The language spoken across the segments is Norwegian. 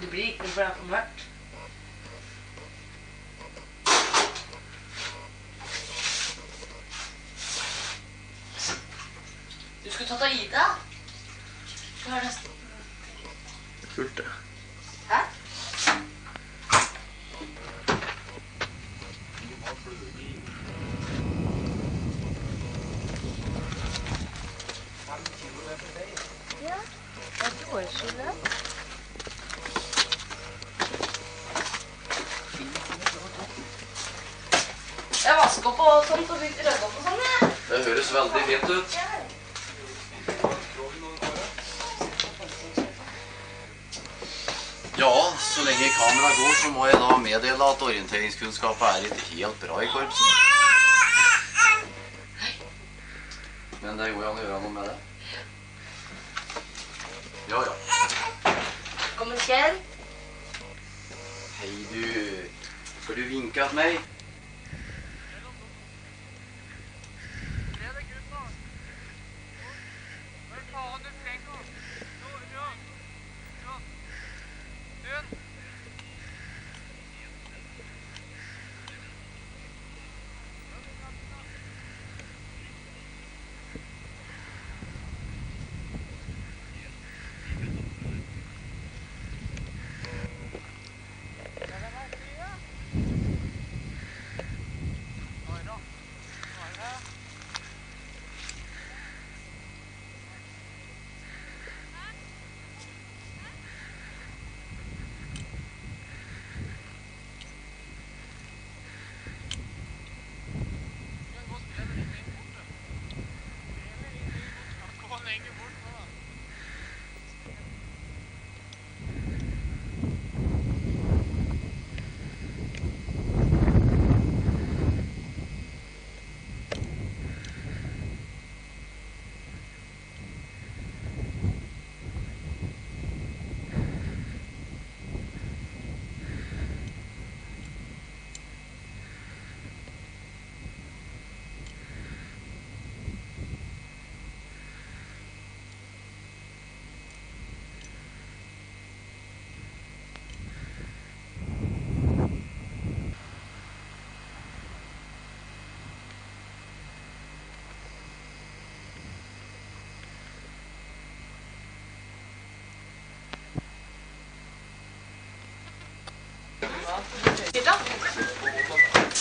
Det blir ikke noe for det er for mørkt. Du skulle tatt av Ida. Du har nesten... Kult det. Hæ? Ja, det er dårskille. Jeg vasker opp og sånt og bygger rød opp og sånn, ja. Det høres veldig fint ut. Ja, så lenge kameraet går, så må jeg da meddele at orienteringskunnskapet er ikke helt bra i korpset. Men det går jo an å gjøre noe med det. Ja, ja. Kommer Kjell. Hei du, får du vinke at meg?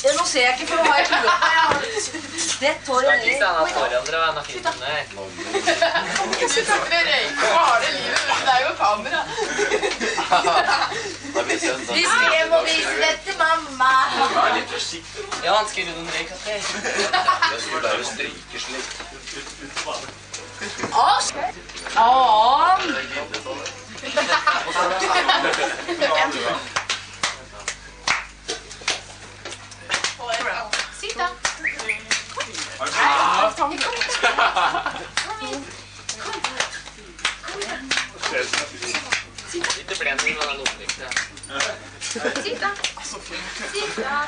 Ja, nå ser jeg ikke, for nå har jeg ikke gjort meg. Jeg har rett hår i Kristian har forandret henne og fint henne. Du sitter og røyker og har det livet, men det er jo kamera. Vi skal hjem og vise det til mamma. Vær litt forsiktig. Ja, han skulle noen røykatter. Jeg skulle bare stryke slik. Åh! Sitt da. Kom hit. Ikke blend med den oppnykte. Sitt da. Sitt da.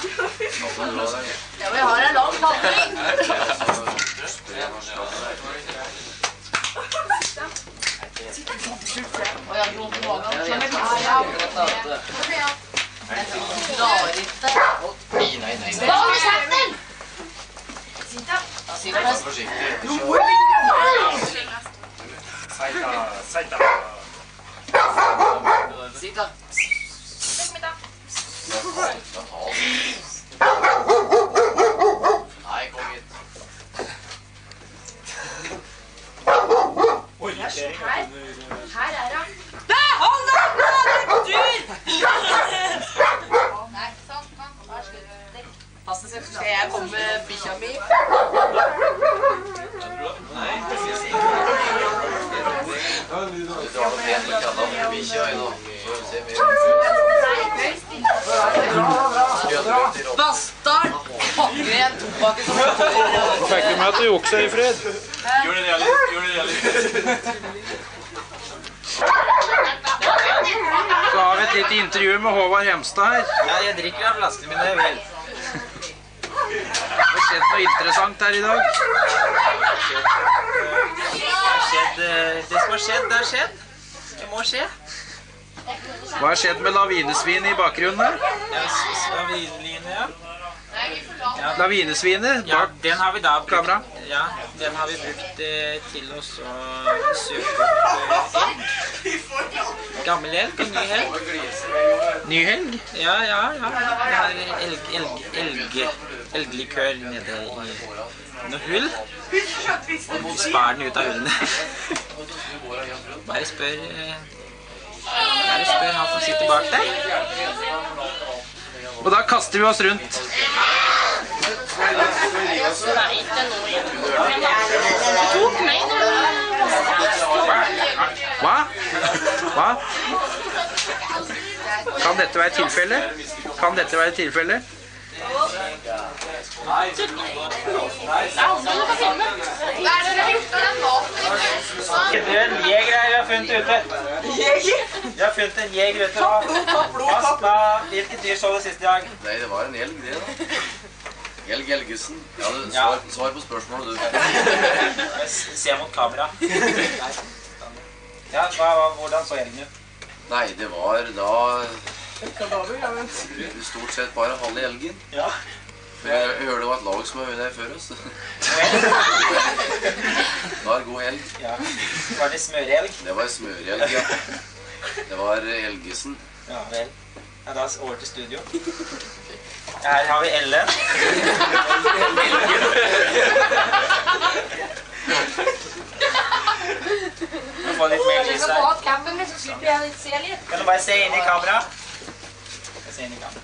Ja, vi har en lang vandring. Og jeg dro på magen. Nei. Hva har du sagt den? Sitt da. Sitt da. Forsiktig. Seita. Sitt da. Nei, kom hit. Her er han. Hold deg på deg på tur! Nei, sånn. Vær slutt. Skal jeg komme med bikkja mi? Du har noe pent å kalle for bikkja i nå. Bastard! Pakker jeg tobakk som Nå fikk du meg til å jukse i fred. Gjør det litt. Så har vi et lite intervju med Håvard Hemstad her. Ja, jeg drikker av flaskene mine vel. Det har skjedd noe interessant her i dag. Det har skjedd Det som har skjedd, det har skjedd. Det må skje. Hva har skjedd med lavinesvinet i bakgrunnen her? Ja, lavineline, ja. Lavinesvinet Ja, bak den har vi da brukt. kamera. Ja, den har vi brukt til å søke opp elg. Gammel elg og ny elg. Ny helg. Ja. Det er elglikør nede i noe hull. Spar den ut av hullene. Bare spør han som sitter bak der. Og da kaster vi oss rundt. Hva? Hva? Kan dette være tilfelle? Kan dette være tilfelle? Det er en jeger her vi har funnet ute. Vi har funnet en jeger ute. Hvilket dyr så det siste dag? Nei, det var en elg, det da. Elgesen. Ja, svar på spørsmålet, du. Se mot kamera. Ja, hvordan så elgen ut? Nei, det var da stort sett bare halve elgen. Ja. Jeg hørte det var et lag som var der før oss. Det var god elg. Ja. Var det smørelg? Det var smørelg, ja. Det var elgesen. Ja, vel. Ja, da over til studio. Her har vi Ellen. Nå får litt mer lys her. Kan du bare se inn i kamera? Se inn i kamera.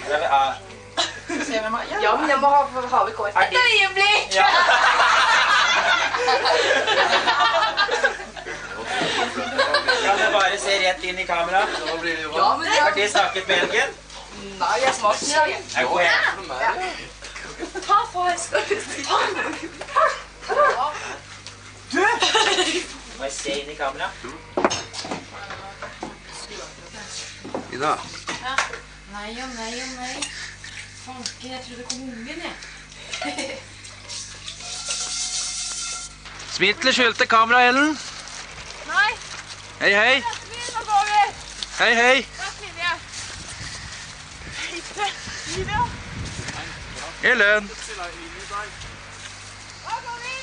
Her har vi A. Ja, men jeg må ha vi kort. Et øyeblikk! Ja. Kan du bare se rett inn i kamera? Ja, men Har de snakket med elgen? Nei, jeg smakte ikke. Jeg går hjem. Ta far, skal du Bare se inn i kamera. Ida. Nei. Fanken, jeg trodde det kom ungen, jeg. Smil til skjulte kamera, Ellen. Nei, Hei, hei. nå går vi. Hei, hei. Der smiler jeg. Lydia. Ellen. Da går vi.